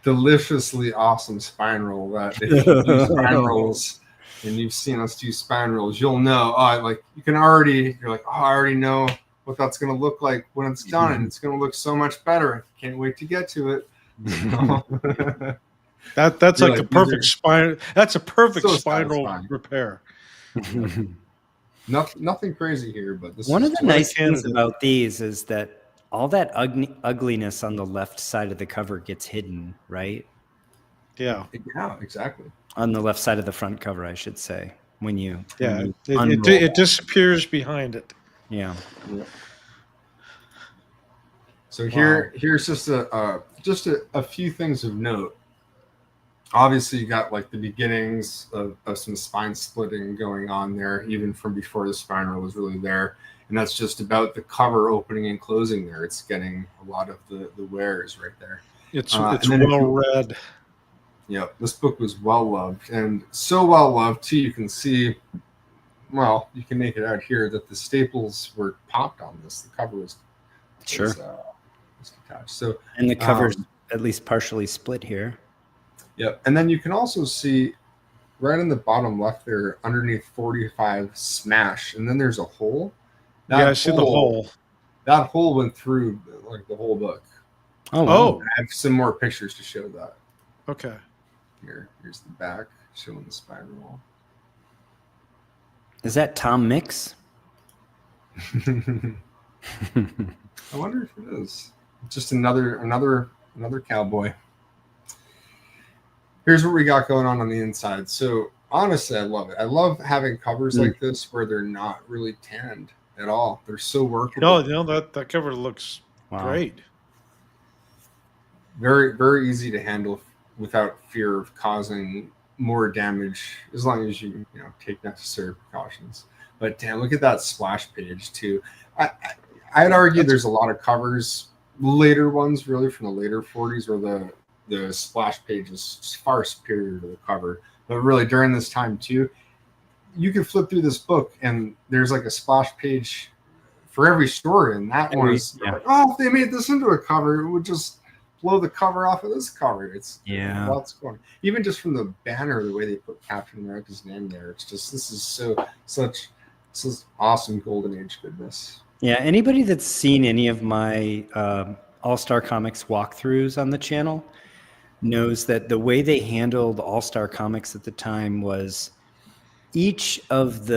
deliciously awesome spine roll. That if you do spine rolls and you've seen us do spine rolls, you'll know. Oh, like you're like, oh, I already know what that's going to look like when it's done, and it's going to look so much better. I can't wait to get to it. That's You're like a like, perfect spine. That's a perfect so spine roll satisfying. repair. Nothing crazy here, but this One is of the what a nice things candidate. about these is that all that ugliness on the left side of the cover gets hidden, right? Yeah, yeah, exactly. On the left side of the front cover, I should say. When you unroll it disappears behind it. yeah. So here's just a few things of note. Obviously, you got like the beginnings of some spine splitting going on there, even from before the spine roll was really there. And that's just about the cover opening and closing there. It's getting a lot of the wears right there. It's And then well read. Yeah, this book was well loved, and so well loved too. You can see, well, you can make it out here that the staples were popped on this. The cover was Sure. was detached. So And the cover's at least partially split here. Yep. And then you can also see right in the bottom left there, underneath 45 smash, and then there's a hole. Yeah, I see the hole. That hole went through like the whole book. Oh, wow. Oh, I have some more pictures to show that. okay. Here's the back showing the spine roll. Is that Tom Mix? I wonder if it is. Just another cowboy. Here's what we got going on the inside. So honestly, I love it. I love having covers like this where they're not really tanned at all. They're so workable. Oh, that cover looks great. Very, very easy to handle without fear of causing more damage, as long as you take necessary precautions. But damn, look at that splash page too. I'd argue there's a lot of covers, later ones really from the later 40s, where the splash page is far superior to the cover. But really during this time too, you could flip through this book and there's like a splash page for every story, and that one is like, oh, if they made this into a cover, it would just blow the cover off of this cover. It's lots going. Even just from the banner, the way they put Captain America's name there, it's just this is awesome Golden Age goodness. Yeah, anybody that's seen any of my All-Star Comics walkthroughs on the channel knows that the way they handled All-Star Comics at the time was each of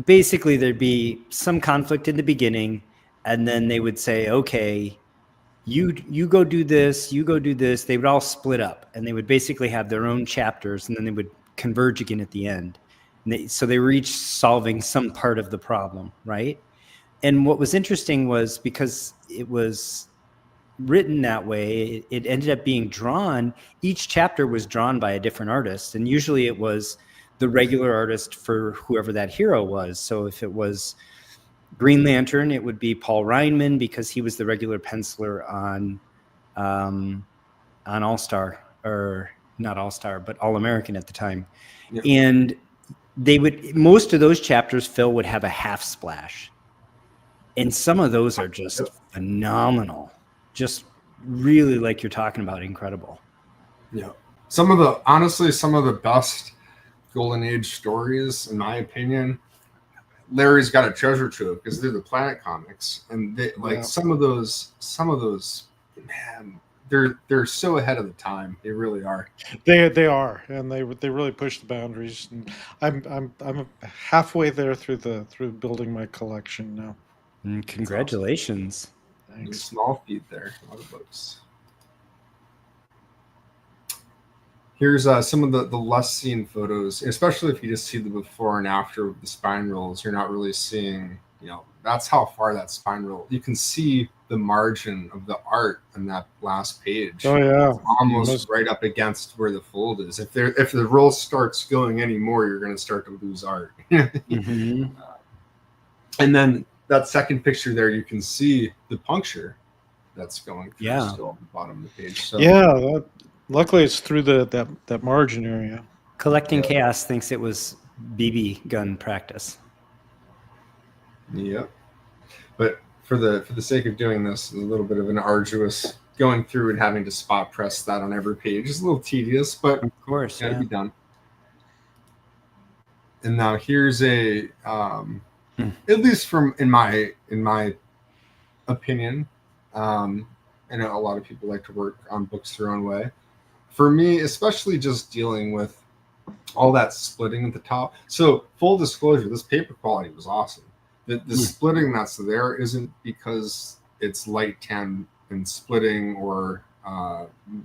basically there'd be some conflict in the beginning, and then they would say, okay, you go do this, you go do this. They would all split up, and they would basically have their own chapters, and then they would converge again at the end. So they were each solving some part of the problem, right? And what was interesting was, because it was written that way, it ended up being drawn. Each chapter was drawn by a different artist, and usually it was the regular artist for whoever that hero was. So if it was Green Lantern, it would be Paul Reinman, because he was the regular penciler on All-Star, or not All-Star, but All-American at the time. Yeah. And most of those chapters, Phil would have a half splash. And some of those are just phenomenal. Just really, like you're talking about, incredible. Yeah. Some of the best Golden Age stories, in my opinion, Larry's got a treasure trove, because they're the Planet comics, and some of those, man, they're so ahead of the time. They really are. They are, and they really push the boundaries. And I'm halfway there through building my collection now. Congratulations! Awesome. Thanks. Small feat there. A lot of books. Here's some of the less seen photos, especially if you just see the before and after of the spine rolls. You're not really seeing, that's how far that spine roll. You can see the margin of the art in that last page. Oh yeah, it's almost right up against where the fold is. If the roll starts going anymore, you're going to start to lose art. Mm-hmm. And then that second picture there, you can see the puncture that's going through still at the bottom of the page. So yeah. Luckily, it's through that margin area. Collecting Chaos thinks it was BB gun practice. Yep. But for the sake of doing this, it's a little bit of an arduous going through and having to spot press that on every page. It's a little tedious, but of course, gotta be done. And now here's a, at least in my opinion, I know a lot of people like to work on books their own way. For me, especially just dealing with all that splitting at the top. So full disclosure, this paper quality was awesome. The splitting that's there isn't because it's light tan and splitting or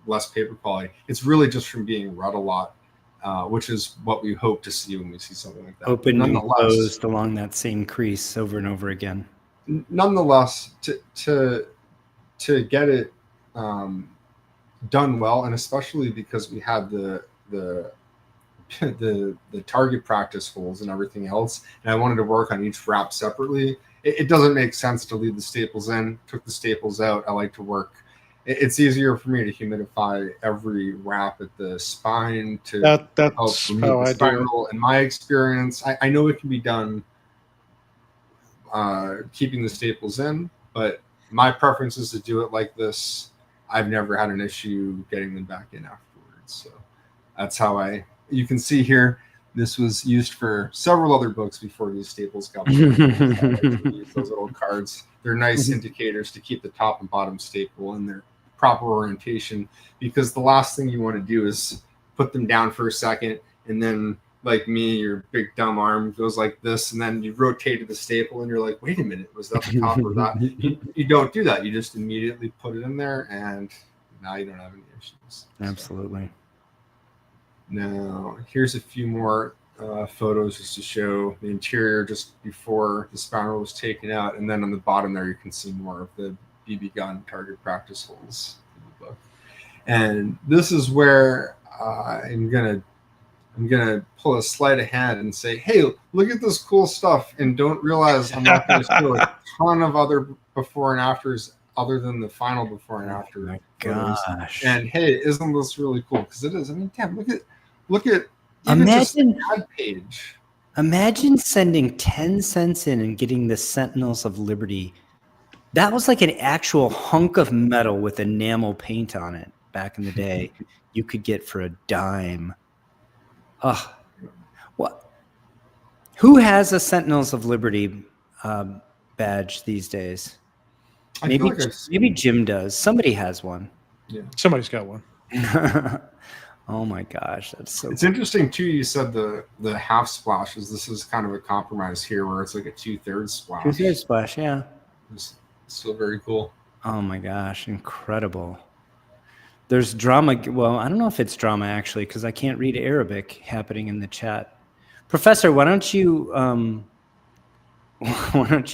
less paper quality. It's really just from being read a lot, which is what we hope to see when we see something like that. Open and closed along that same crease over and over again. Nonetheless, to get it done well, and especially because we had the target practice holes and everything else, and I wanted to work on each wrap separately. It doesn't make sense to leave the staples in. Took the staples out. I like to work. It's easier for me to humidify every wrap at the spine to That's help remove how the I do it. spiral. In my experience, I know it can be done keeping the staples in, but my preference is to do it like this. I've never had an issue getting them back in afterwards. So that's how you can see here, this was used for several other books before these staples got use those little cards. They're nice indicators to keep the top and bottom staple in their proper orientation, because the last thing you want to do is put them down for a second and then, like me, your big dumb arm goes like this, and then you rotated the staple and you're like, wait a minute, was that the top or that? You don't do that. You just immediately put it in there, and now you don't have any issues. Absolutely. Now, here's a few more photos just to show the interior just before the spiral was taken out, and then on the bottom there you can see more of the BB gun target practice holes in the book. And this is where I'm gonna pull a sleight of hand and say, hey, look at this cool stuff, and don't realize I'm not going to show a ton of other before and afters other than the final before and after. Oh my photos. gosh. And hey, isn't this really cool? Because it is. I mean, damn, look at Imagine- even just the ad page. Imagine sending 10 cents in and getting the Sentinels of Liberty. That was like an actual hunk of metal with enamel paint on it back in the day. You could get for a dime. Oh, what? Who has a Sentinels of Liberty badge these days? I feel Maybe like I've seen- maybe Jim does. Somebody has one. Somebody's got one. Oh my gosh, that's so. It's interesting too. You said the half splashes. This is kind of a compromise here, where it's like a 2/3 splash. 2/3 splash, yeah. It's still very cool. Oh my gosh, incredible. There's drama. Well, I don't know if it's drama actually, because I can't read Arabic happening in the chat. Professor, why don't you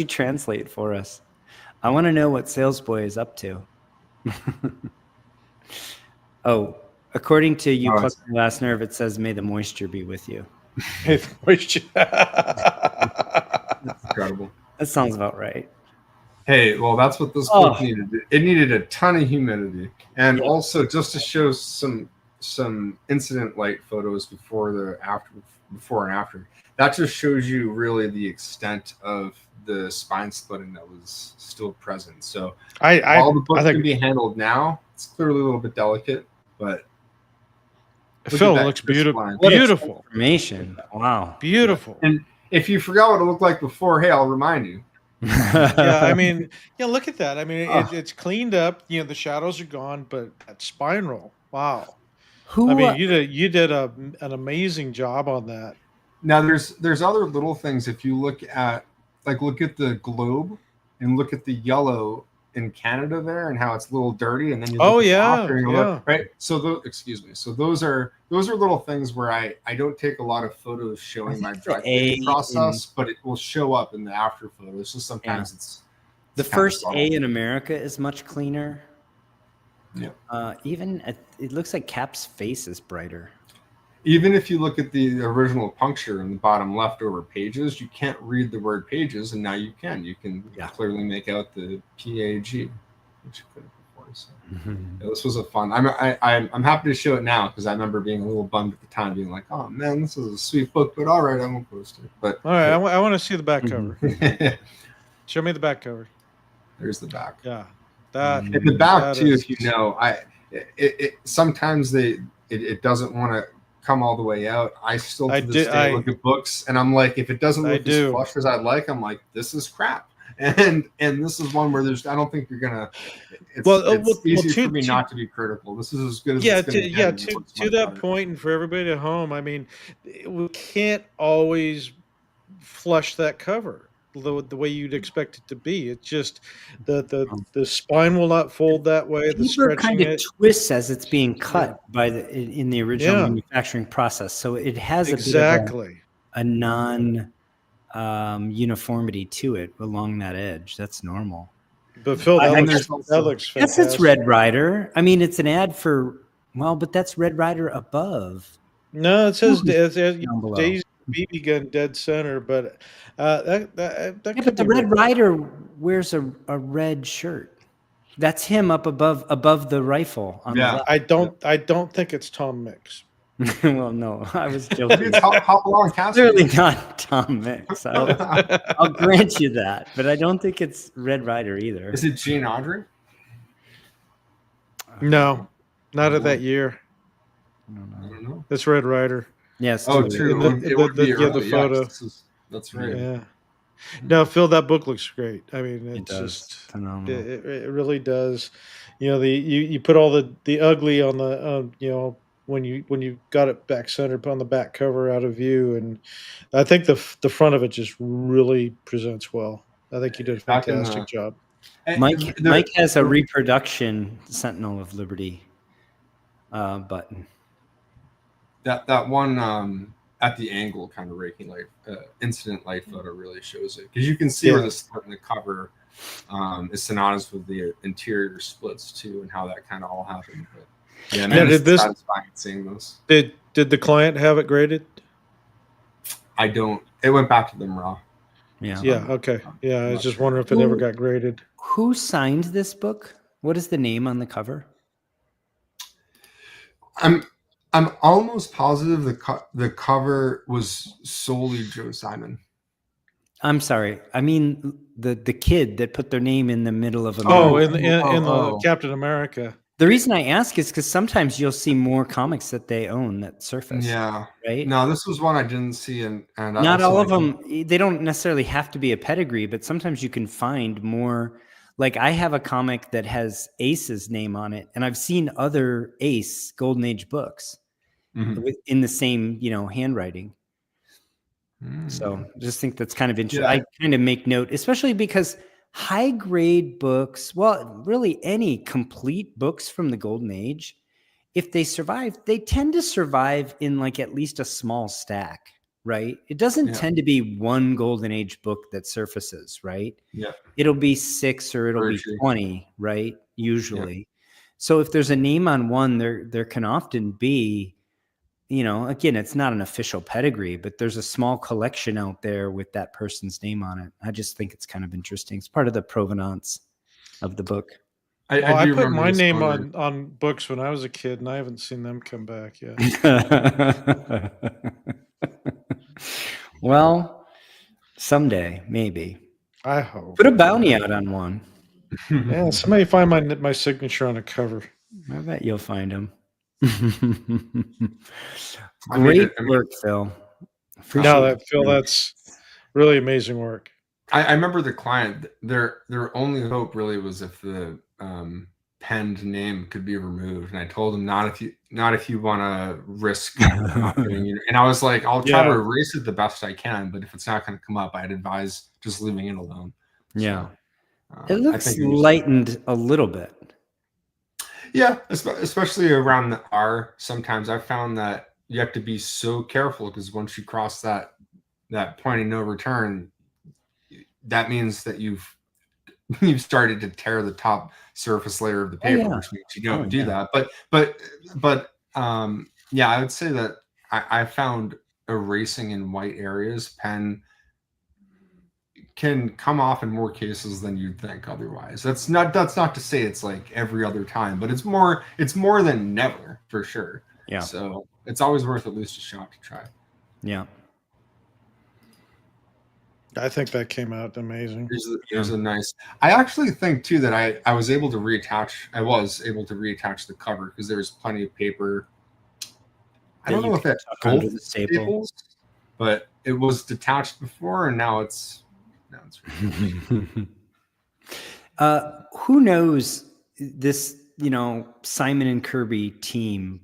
translate for us? I want to know what Salesboy is up to. Oh, according to you, Oh, pluck the last nerve, it says, "May the moisture be with you." Incredible. That sounds about right. Hey, well, that's what this book needed. It needed a ton of humidity, and also just to show some incident light photos before and after. That just shows you really the extent of the spine splitting that was still present. So all the book can be handled now. It's clearly a little bit delicate, but Phil, it looks beautiful. What Beautiful. information. Wow. Beautiful. And if you forgot what it looked like before, hey, I'll remind you. Yeah, I mean, look at that. I mean, it's cleaned up. You know, the shadows are gone, but that spine roll, wow. Who? I mean, you did an amazing job on that. Now, there's other little things. If you look at the globe and look at the yellow in Canada there and how it's a little dirty, and then you look after and you look, right. So So those are little things where I don't take a lot of photos showing my dry cleaning process, but it will show up in the after photos. So sometimes it's the first A in America is much cleaner. Yeah. Even it looks like Cap's face is brighter. Even if you look at the original puncture in the bottom leftover pages, you can't read the word pages, and now you can. You can clearly make out the PAG, which you couldn't before. So this was a fun. I'm happy to show it now because I remember being a little bummed at the time, being like, "Oh man, this is a sweet book," but all right, I won't post it. But all right, I want to see the back cover. Show me the back cover. There's the back. Yeah, that. In the back too, if you know, sometimes it doesn't want to come all the way out. I still I to this do- day I- look at books and I'm like, if it doesn't I look do. as flush as I'd like, I'm like, this is crap. And this is one where I don't think you're gonna. It's easy for me not to be critical. This is as good as Yeah, it's gonna get. to that point, and for everybody at home, I mean, we can't always flush that cover the way you'd expect it to be. It's just the spine will not fold that way. The Paper kind stretching of it. twists as it's being cut in the original Yeah. manufacturing process, so it has Exactly. a non uniformity to it along that edge. That's normal. But Phil, I- that, and looks, there's that also- looks Yes, fantastic. it's Red Rider. I mean, it's an ad for but that's Red Rider above. No, it says Down below. Daisy BB gun dead center, but that Yeah, could but the be Red Rider wears a red shirt. That's him up above the rifle. On Yeah. I don't think it's Tom Mix. the left. Well, no, I was Maybe joking. it's hop along cast. Clearly not Tom Mix. I'll grant you that, but I don't think it's Red Rider either. Is it Gene Audrey? No, not of that year. I don't I know. don't know. It's Red Rider. Yes. Oh, totally. true. The- It would the- be yeah, the early, photo. yes, that's right. Yeah. No, Phil, that book looks great. I mean, It it's does. just Phenomenal. it really does. You know, you put all the ugly on the when you got it back centered on the back cover out of view, and I think the front of it just really presents well. I think you did a Back in fantastic job. And Mike there- has a reproduction Sentinel of Liberty button. that one at the angle kind of raking light incident light photo really shows it because you can see where Yeah. the split in the cover is synonymous with the interior splits too and how that kind of all happened. But yeah, man, Now, it's did this- satisfying seeing those. Did the client have it graded? I don't. It went back to them raw. Yeah. Yeah. Okay. Yeah, I I'm was not just sure. wondering if it ever Who- got graded. Who signed this book? What is the name on the cover? I'm almost positive the cover was solely Joe Simon. I'm sorry. I mean the kid that put their name in the middle of a. Oh, movie. in the oh. Captain America. The reason I ask is because sometimes you'll see more comics that they own that surface. Yeah. Right. No, this was one I didn't see, and Not also all of like- them. They don't necessarily have to be a pedigree, but sometimes you can find more. Like I have a comic that has Ace's name on it, and I've seen other Ace Golden Age books Mhm. in the same, handwriting. Mm. So just think that's kind of interesting. Yeah. I kind of make note, especially because high grade books, well, really any complete books from the Golden Age, if they survive, they tend to survive in like at least a small stack, right? It doesn't Yeah. tend to be one Golden Age book that surfaces, right? Yeah. It'll be 6 or it'll Very be true. 20, right? Usually. So if there's a name on one, there can often be, again, it's not an official pedigree, but there's a small collection out there with that person's name on it. I just think it's kind of interesting. It's part of the provenance of the book. I I do put remember my this name cover. on books when I was a kid, and I haven't seen them come back yet. Well, someday, maybe. I hope. Put a bounty out on one. Yeah, somebody find my signature on a cover. I bet you'll find them. I mean, Great I mean- work, Phil. No, Phil, that's really amazing work. I remember the client. Their only hope really was if the penned name could be removed, and I told him not if you want to risk. not getting your- and I was like, I'll try to Yeah. erase it the best I can, but if it's not going to come up, I'd advise just leaving it alone. Yeah. So, It I looks think it was- lightened a little bit. Yeah, especially around the R. Sometimes I've found that you have to be so careful because once you cross that point of no return, that means that you've started to tear the top surface layer of the paper, yeah. which means you don't Oh, do yeah. that. But yeah, I would say that I found erasing in white areas pen can come off in more cases than you'd think otherwise. That's not to say it's like every other time, but it's more than never for sure. Yeah. So it's always worth at least a shot to try. Yeah. I think that came out amazing. There's a nice. I actually think too that I was able to reattach. I was able to reattach the cover because there was plenty of paper. I don't that you know if can that's tuck both under the staple. staples, but it was detached before, and now it's Who knows this, Simon and Kirby team?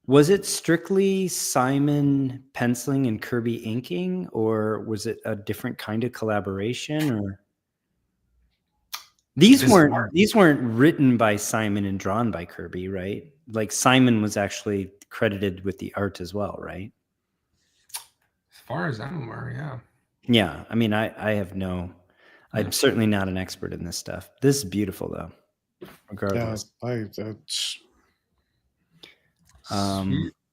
Was it strictly Simon penciling and Kirby inking, or was it a different kind of collaboration? Or these weren't written by Simon and drawn by Kirby, right? Like Simon was actually credited with the art as well, right? as far as I'm aware, yeah. Yeah, I mean, I'm certainly not an expert in this stuff. This is beautiful, though, Yeah, regardless. that's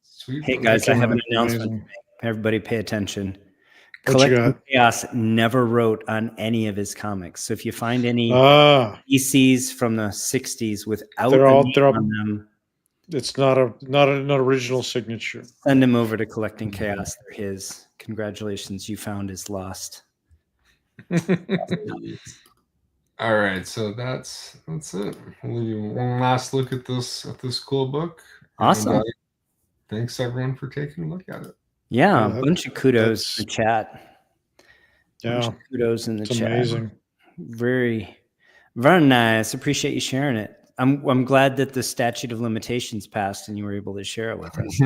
Sweet. Hey, guys, I have an Amazing. announcement to make. Everybody pay attention. What you Collecting got? Chaos never wrote on any of his comics. So if you find any Ah, ECs from the 60s without They're a all- name they're all- on them, it's not an original signature. send them over to Collecting Chaos. They're his. Congratulations, you found his lost. All right, so that's it. We'll leave you one last look at this cool book. Awesome. And, thanks everyone for taking a look at it. Yeah, Yeah, a bunch of kudos in the chat. Bunch Yeah, of kudos in the it's chat. amazing. Very, very nice. Appreciate you sharing it. I'm glad that the statute of limitations passed and you were able to share it with us.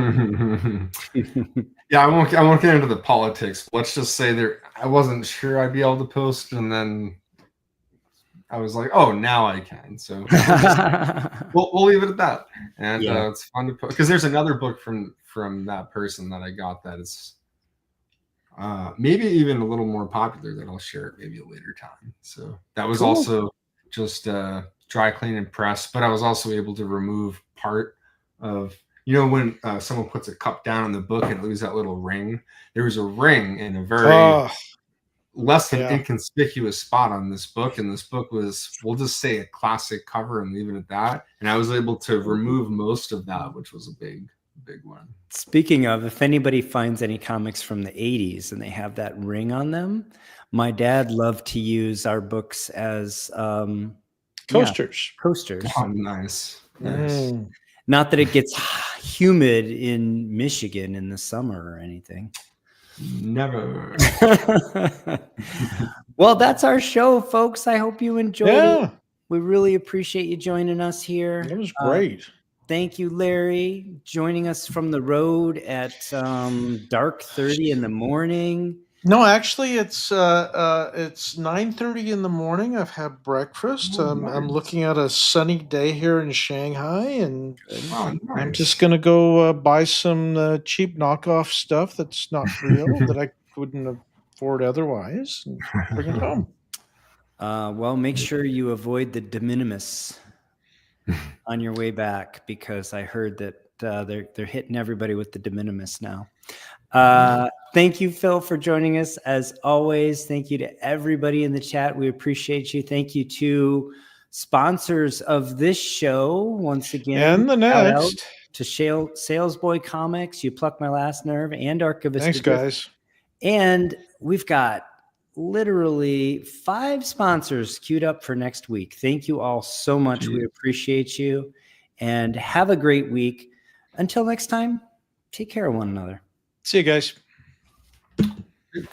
Yeah, I won't get into the politics. Let's just say I wasn't sure I'd be able to post, and then I was like, oh, now I can. So we'll leave it at that. And Yeah. it's fun to put, because there's another book from that person that I got that is maybe even a little more popular that I'll share at maybe a later time. So that was Cool. also just dry clean and press, but I was also able to remove part of, when someone puts a cup down in the book and it leaves that little ring. There was a ring in a very less than Yeah. inconspicuous spot on this book, and this book was, we'll just say, a classic cover and leave it at that. And I was able to remove most of that, which was a big one. Speaking of, if anybody finds any comics from the 80s and they have that ring on them, my dad loved to use our books as Coasters. coasters. Oh, nice. Mm. Not that it gets humid in Michigan in the summer or anything. Never. Well, that's our show, folks. I hope you enjoyed it. Yeah, We really appreciate you joining us here. it was great. Thank you, Larry, joining us from the road at dark 30 in the morning. No, actually, it's 9:30 in the morning. I've had breakfast. Oh, I'm nice. looking at a sunny day here in Shanghai, and Oh, nice. I'm just gonna go buy some cheap knockoff stuff that's not real that I couldn't afford otherwise, and bring it home. Well, make sure you avoid the de minimis on your way back, because I heard that they're hitting everybody with the de minimis now. Thank you, Phil, for joining us as always. Thank you to everybody in the chat. We appreciate you. Thank you to sponsors of this show once again. And the Shout out next. to Salesboy Comics, You Pluck My Last Nerve, and Archivist. Thanks, guys. And we've got literally 5 sponsors queued up for next week. Thank you all so much. We appreciate you, and have a great week. Until next time, take care of one another. See you guys. Thanks.